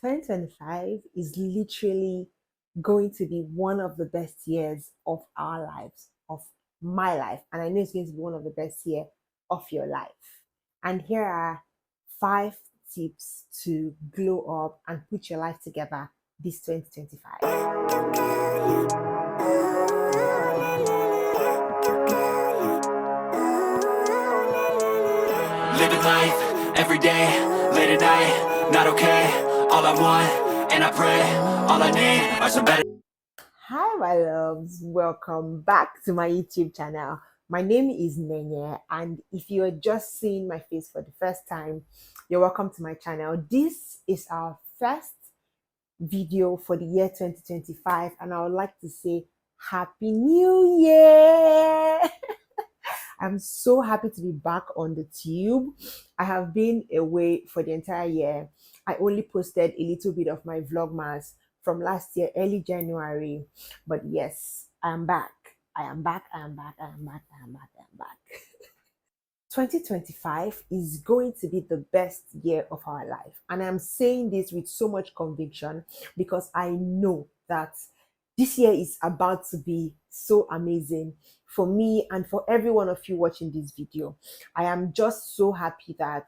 2025 is literally going to be one of the best years of our lives, of my life. And I know it's going to be one of the best year of your life. And here are 5 tips to glow up and put your life together this 2025. Living life, every day, late at night, not okay. All I want, and I pray, all I need are some better. Hi, my loves. Welcome back to my YouTube channel. My name is Nenye, and if you are just seeing my face for the first time, you're welcome to my channel. This is our first video for the year 2025, and I would like to say Happy New Year! I'm so happy to be back on the tube. I have been away for the entire year. I only posted a little bit of my vlogmas from last year, early January. But yes, I am back. I am back. I am back. I am back. I am back. I am back. 2025 is going to be the best year of our life. And I'm saying this with so much conviction because I know that this year is about to be so amazing for me and for every one of you watching this video. I am just so happy that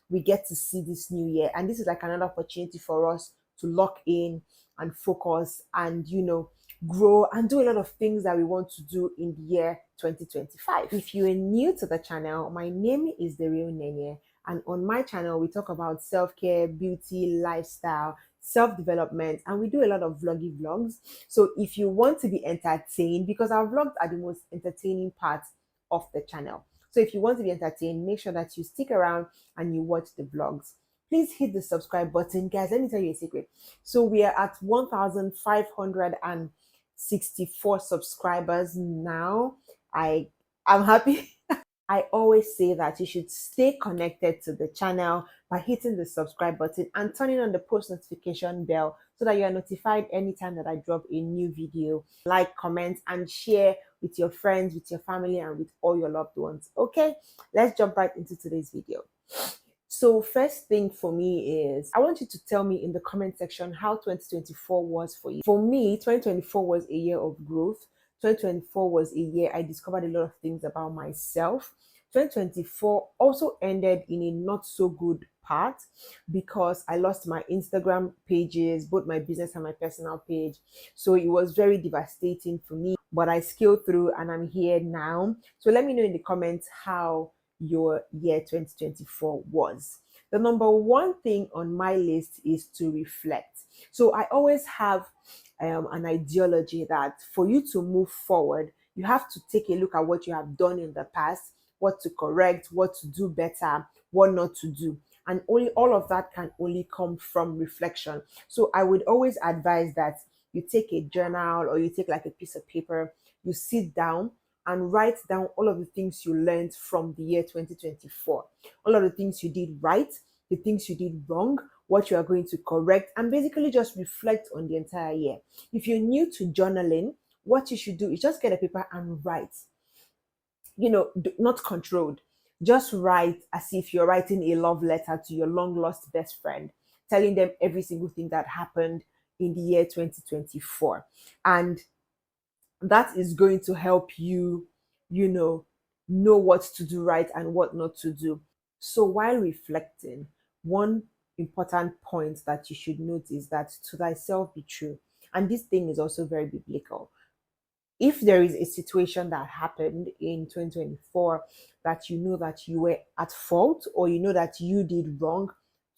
we get to see this new year. And this is like another opportunity for us to lock in and focus and, grow and do a lot of things that we want to do in the year 2025. If you are new to the channel, my name is The Real Nenye, and on my channel we talk about self-care, beauty, lifestyle, self-development, and we do a lot of vlogs. So if you want to be entertained, because our vlogs are the most entertaining part of the channel, so if you want to be entertained, make sure that you stick around and you watch the vlogs. Please hit the subscribe button, guys. Let me tell you a secret. So we are at 1,564 subscribers now. I'm happy. I always say that you should stay connected to the channel by hitting the subscribe button and turning on the post notification bell so that you are notified anytime that I drop a new video. Like, comment, and share with your friends, with your family, and with all your loved ones. Okay, let's jump right into today's video. So first thing for me is I want you to tell me in the comment section how 2024 was for you. For me, 2024 was a year of growth. 2024 was a year I discovered a lot of things about myself. 2024 also ended in a not so good part because I lost my Instagram pages, both my business and my personal page. So it was very devastating for me, but I scaled through and I'm here now. So let me know in the comments how your year 2024 was. The number one thing on my list is to reflect. So I always have an ideology that for you to move forward, you have to take a look at what you have done in the past, what to correct, what to do better, what not to do. And only all of that can only come from reflection. So I would always advise that you take a journal or you take like a piece of paper, you sit down and write down all of the things you learned from the year 2024, all of the things you did right, the things you did wrong, what you are going to correct, and basically just reflect on the entire year. If you're new to journaling, what you should do is just get a paper and write. Not controlled. Just write as if you're writing a love letter to your long lost best friend, telling them every single thing that happened in the year 2024. And that is going to help you, know what to do right and what not to do. So while reflecting, one important point that you should note is that to thyself be true. And this thing is also very biblical. If there is a situation that happened in 2024 that you know that you were at fault or you know that you did wrong,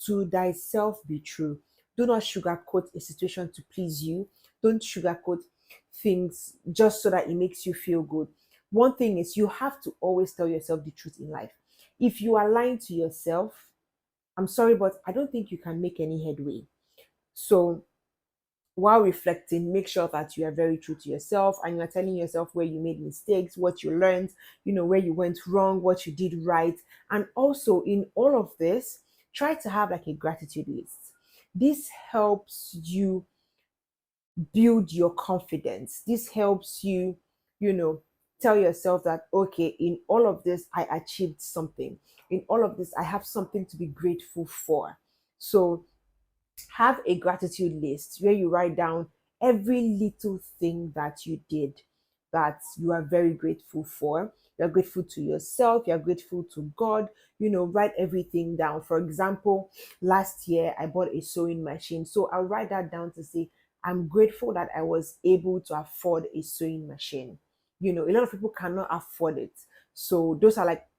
to thyself be true. Do not sugarcoat a situation to please you. Don't sugarcoat things just so that it makes you feel good. One thing is you have to always tell yourself the truth in life. If you are lying to yourself, I'm sorry, but I don't think you can make any headway. So while reflecting, make sure that you are very true to yourself and you are telling yourself where you made mistakes, what you learned, where you went wrong, what you did right. And also in all of this, try to have like a gratitude list. This helps you build your confidence. This helps you, tell yourself that, okay, in all of this, I achieved something. In all of this, I have something to be grateful for. So Have a gratitude list where you write down every little thing that you did that you are very grateful for. You're grateful to yourself, you're grateful to God. Write everything down. For example, last year I bought a sewing machine. So I'll write that down to say, I'm grateful that I was able to afford a sewing machine. A lot of people cannot afford it. So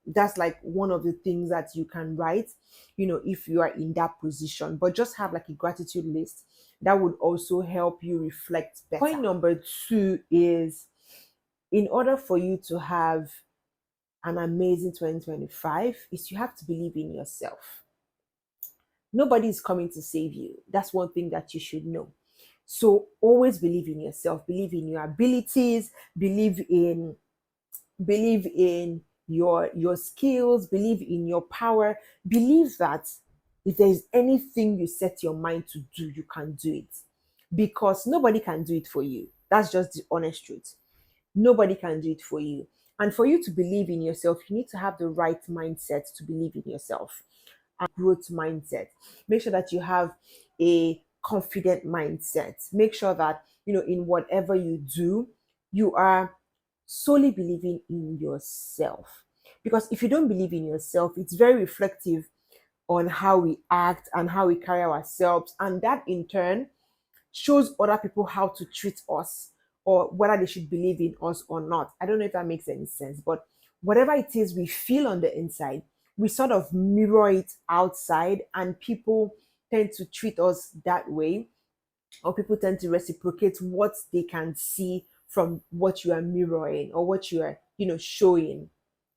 that's like one of the things that you can write, if you are in that position. But just have like a gratitude list that would also help you reflect better. Point number 2 is, in order for you to have an amazing 2025, is you have to believe in yourself. Nobody is coming to save you. That's one thing that you should know. So always believe in yourself, believe in your abilities, believe in your skills, believe in your power, believe that if there is anything you set your mind to do, you can do it, because nobody can do it for you. That's just the honest truth. Nobody can do it for you. And for you to believe in yourself, you need to have the right mindset to believe in yourself, and growth mindset. Make sure that you have a confident mindset. Make sure that in whatever you do, you are solely believing in yourself. Because if you don't believe in yourself, it's very reflective on how we act and how we carry ourselves. And that in turn shows other people how to treat us, or whether they should believe in us or not. I don't know if that makes any sense, but whatever it is we feel on the inside, we sort of mirror it outside, and people tend to treat us that way, or people tend to reciprocate what they can see from what you are mirroring or what you are showing,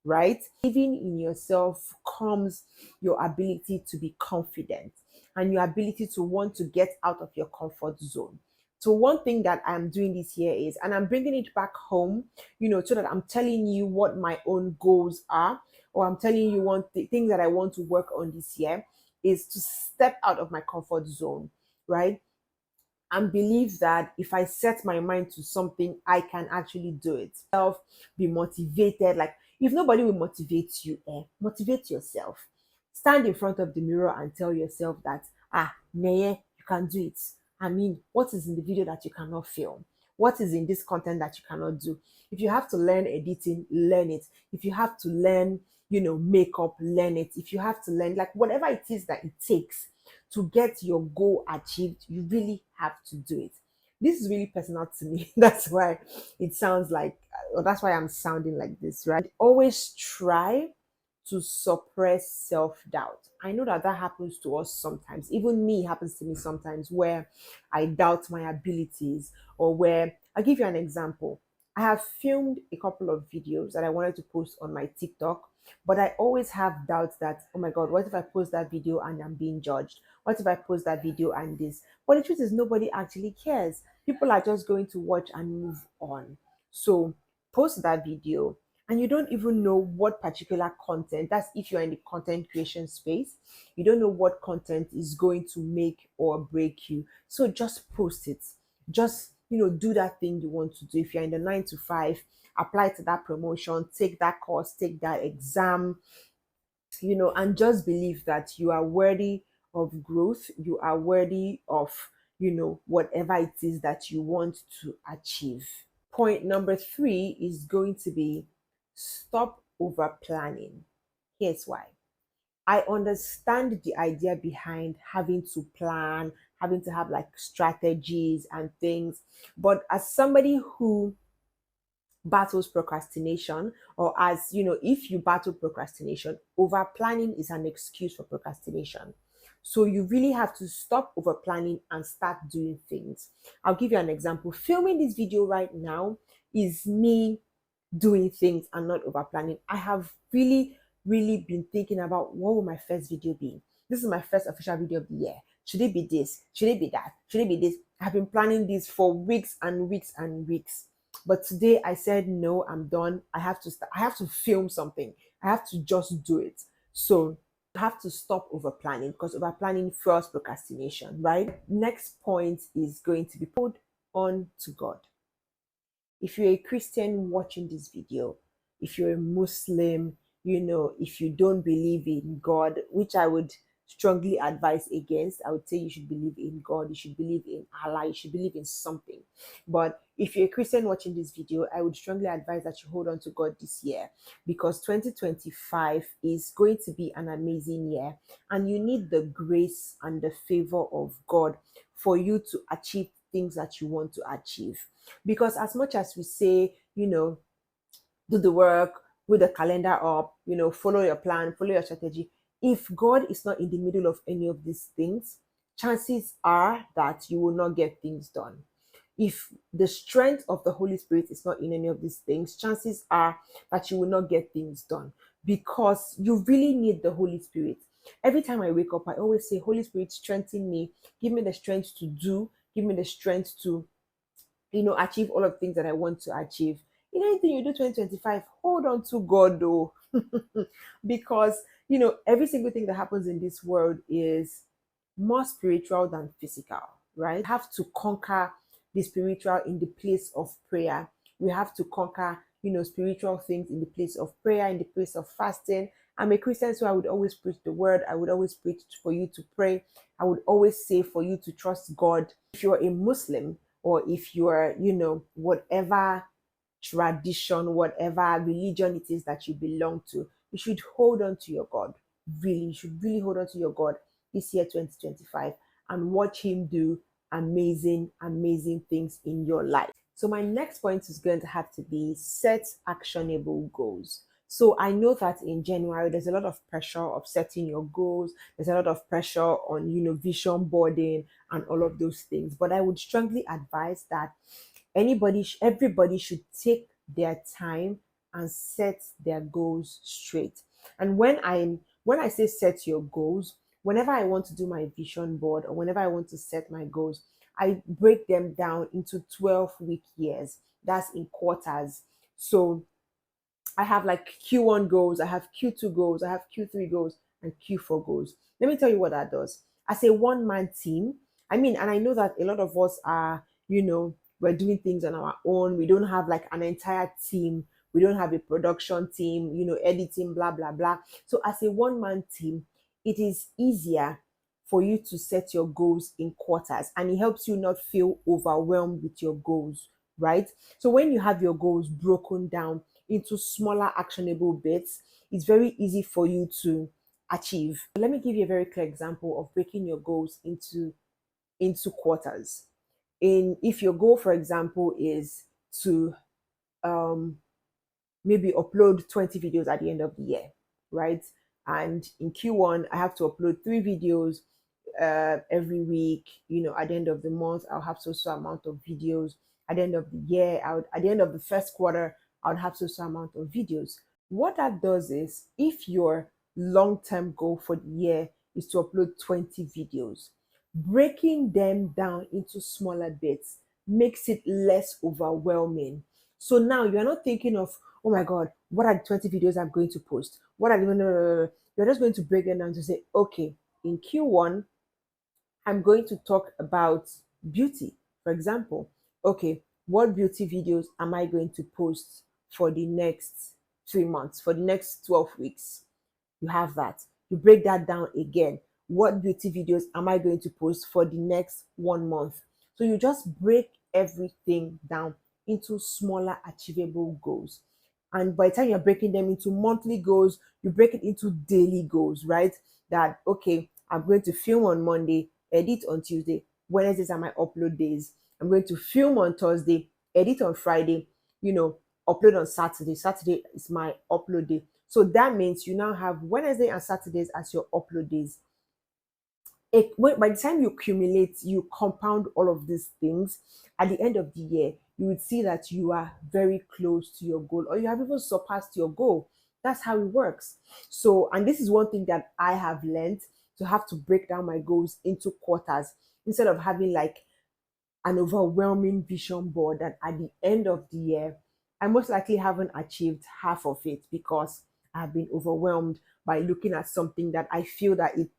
right? Believing in yourself comes your ability to be confident and your ability to want to get out of your comfort zone. So one thing that I'm doing this year is, and I'm bringing it back home, so that I'm telling you what my own goals are, or I'm telling you one thing that I want to work on this year, is to step out of my comfort zone, right? And believe that if I set my mind to something, I can actually do it. Be motivated. Like, if nobody will motivate you, motivate yourself. Stand in front of the mirror and tell yourself that, Neye, you can do it. I mean, what is in the video that you cannot film? What is in this content that you cannot do? If you have to learn editing, learn it. If you have to learn, makeup, learn it. If you have to learn, like, whatever it is that it takes to get your goal achieved, you really have to do it. This is really personal to me. That's why it sounds like, or that's why I'm sounding like this, right? Always try to suppress self-doubt. I know that happens to us sometimes. Even me, it happens to me sometimes, where I doubt my abilities, or where, I'll give you an example. I have filmed a couple of videos that I wanted to post on my TikTok, but I always have doubts that, oh my God, what if I post that video and I'm being judged? What if I post that video and this? But the truth is, nobody actually cares. People are just going to watch and move on. So post that video, and you don't even know what particular content, that's if you're in the content creation space, you don't know what content is going to make or break you. So just post it. Just do that thing you want to do. If you're in the 9 to 5, apply to that promotion, take that course, take that exam, and just believe that you are worthy of growth. You are worthy of whatever it is that you want to achieve. Point number 3 is going to be, stop over planning. Here's why. I understand the idea behind having to plan, having to have like strategies and things. But as somebody who battles procrastination, or as if you battle procrastination, over planning is an excuse for procrastination. So you really have to stop over planning and start doing things. I'll give you an example. Filming this video right now is me doing things and not over planning. I have really been thinking about, what will my first video be? This is my first official video of the year. Should it be this? Should it be that? Should it be this? I've been planning this for weeks and weeks and weeks. But today I said, no, I'm done. I have to start. I have to film something. I have to just do it. So you have to stop over planning, because over planning fuels procrastination, right? Next point is going to be put on to God. If you're a Christian watching this video, if you're a Muslim, if you don't believe in God, which I would strongly advise against. I would say you should believe in God, you should believe in Allah, you should believe in something. But if you're a Christian watching this video, I would strongly advise that you hold on to God this year, because 2025 is going to be an amazing year, and you need the grace and the favor of God for you to achieve things that you want to achieve. Because as much as we say, do the work, put the calendar up, follow your plan, follow your strategy. If God is not in the middle of any of these things, chances are that you will not get things done. If the strength of the Holy Spirit is not in any of these things, chances are that you will not get things done, because you really need the Holy Spirit. Every time I wake up, I always say, Holy Spirit, strengthen me, give me the strength to do, give me the strength to achieve all of the things that I want to achieve. In anything you do 2025, hold on to God though. Because every single thing that happens in this world is more spiritual than physical, right? We have to conquer the spiritual in the place of prayer. We have to conquer spiritual things in the place of prayer, in the place of fasting. I'm a Christian, so I would always preach the word. I would always preach for you to pray. I would always say for you to trust God. If you're a Muslim, or if you're whatever tradition, whatever religion it is that you belong to, you should hold on to your God. Really, you should really hold on to your God this year 2025, and watch him do amazing things in your life. So my next point is going to have to be set actionable goals. So I know that in January there's a lot of pressure of setting your goals. There's a lot of pressure on vision boarding and all of those things. But I would strongly advise that everybody should take their time and set their goals straight. And when I say set your goals, whenever I want to do my vision board, or whenever I want to set my goals, I break them down into 12-week years. That's in quarters. So I have like Q1 goals, I have Q2 goals, I have Q3 goals, and Q4 goals. Let me tell you what that does. As a one-man team, and I know that a lot of us are, we're doing things on our own. We don't have like an entire team. We don't have a production team, editing, blah, blah, blah. So as a one-man team, it is easier for you to set your goals in quarters, and it helps you not feel overwhelmed with your goals, right? So when you have your goals broken down into smaller actionable bits, it's very easy for you to achieve. Let me give you a very clear example of breaking your goals into quarters. If your goal, for example, is to maybe upload 20 videos at the end of the year, right? And in Q1 I have to upload 3 videos every week. At the end of the month I'll have so amount of videos. At the end of the year, at the end of the first quarter, I would have so amount of videos. What that does is, if your long-term goal for the year is to upload 20 videos, breaking them down into smaller bits makes it less overwhelming. So now you're not thinking of, oh my God, what are the 20 videos I'm going to post? What are the, no, no, no, no. You're just going to break them down to say, okay, in Q1, I'm going to talk about beauty, for example. Okay, what beauty videos am I going to post for the next 3 months, for the next 12 weeks? You have that. You break that down again. What beauty videos am I going to post for the next 1 month? So you just break everything down into smaller achievable goals. And by the time you're breaking them into monthly goals, you break it into daily goals, right? That, okay, I'm going to film on Monday, edit on Tuesday, Wednesdays are my upload days. I'm going to film on Thursday, edit on Friday, upload on Saturday. Saturday is my upload day. So that means you now have Wednesday and Saturdays as your upload days. By the time you accumulate, you compound all of these things, at the end of the year, you would see that you are very close to your goal, or you have even surpassed your goal. That's how it works. So, and this is one thing that I have learned, to have to break down my goals into quarters instead of having like an overwhelming vision board that at the end of the year, I most likely haven't achieved half of it because I've been overwhelmed by looking at something that I feel that it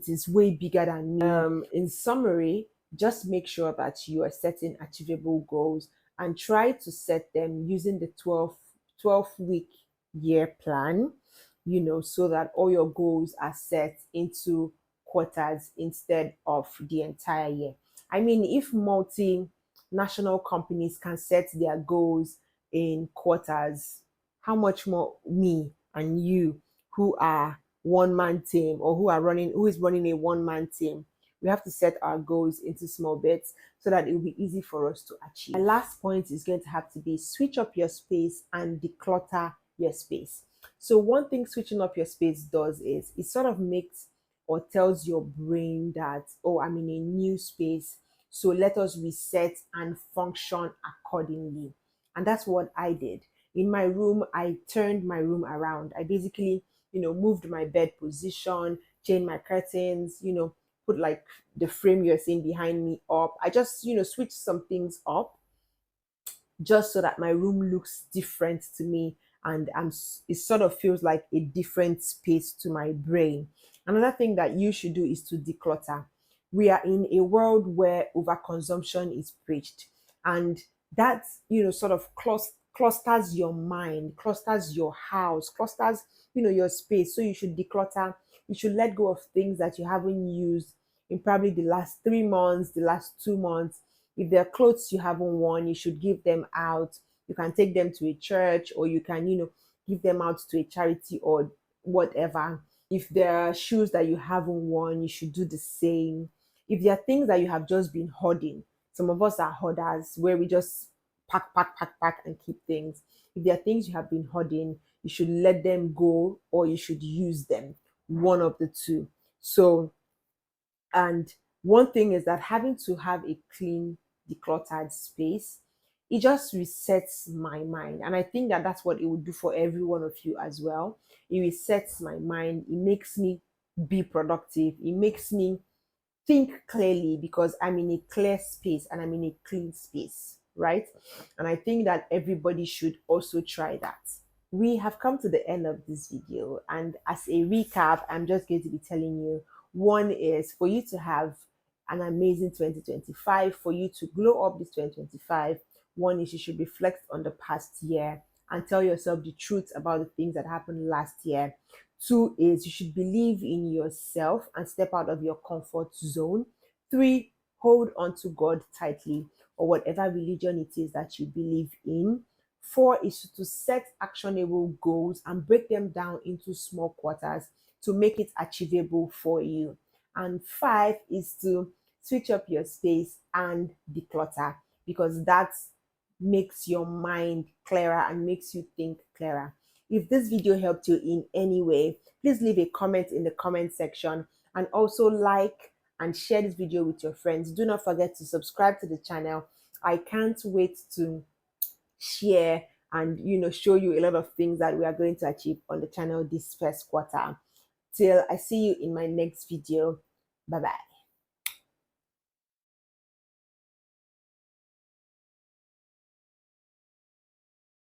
is way bigger than me. In summary, just make sure that you are setting achievable goals and try to set them using the 12-week year plan, so that all your goals are set into quarters instead of the entire year. I mean, if multinational companies can set their goals in quarters, how much more me and you, who are one man team, or who is running a one man team? We have to set our goals into small bits so that it will be easy for us to achieve. My last point is going to have to be switch up your space and declutter your space. So one thing switching up your space does is it sort of makes or tells your brain that, oh, I'm in a new space, so let us reset and function accordingly. And that's what I did. In my room, I turned my room around. I basically, moved my bed position, changed my curtains, put like the frame you're seeing behind me up. I just, switched some things up just so that my room looks different to me, and it sort of feels like a different space to my brain. Another thing that you should do is to declutter. We are in a world where overconsumption is preached, and that sort of clusters your mind, clusters your house, clusters your space. So you should declutter. You should let go of things that you haven't used in probably the last 3 months, the last 2 months. If there are clothes you haven't worn, you should give them out. You can take them to a church, or you can, give them out to a charity or whatever. If there are shoes that you haven't worn, you should do the same. If there are things that you have just been hoarding, some of us are hoarders where we just pack and keep things. If there are things you have been hoarding, you should let them go, or you should use them. One of the two. So, and one thing is that having to have a clean, decluttered space, it just resets my mind. And I think that that's what it would do for every one of you as well. It resets my mind. It makes me be productive. It makes me think clearly because I'm in a clear space and I'm in a clean space, right? And I think that everybody should also try that. We have come to the end of this video, and as a recap, I'm just going to be telling you, one is for you to have an amazing 2025, for you to glow up this 2025. One is you should reflect on the past year and tell yourself the truth about the things that happened last year. Two is you should believe in yourself and step out of your comfort zone. Three, hold on to God tightly, or whatever religion it is that you believe in. Four is to set actionable goals and break them down into small quarters to make it achievable for you. And five is to switch up your space and declutter, because that makes your mind clearer and makes you think clearer. If this video helped you in any way, please leave a comment in the comment section, and also like and share this video with your friends. Do not forget to subscribe to the channel. I can't wait to share and show you a lot of things that we are going to achieve on the channel this first quarter. Till I see you in my next video. Bye bye.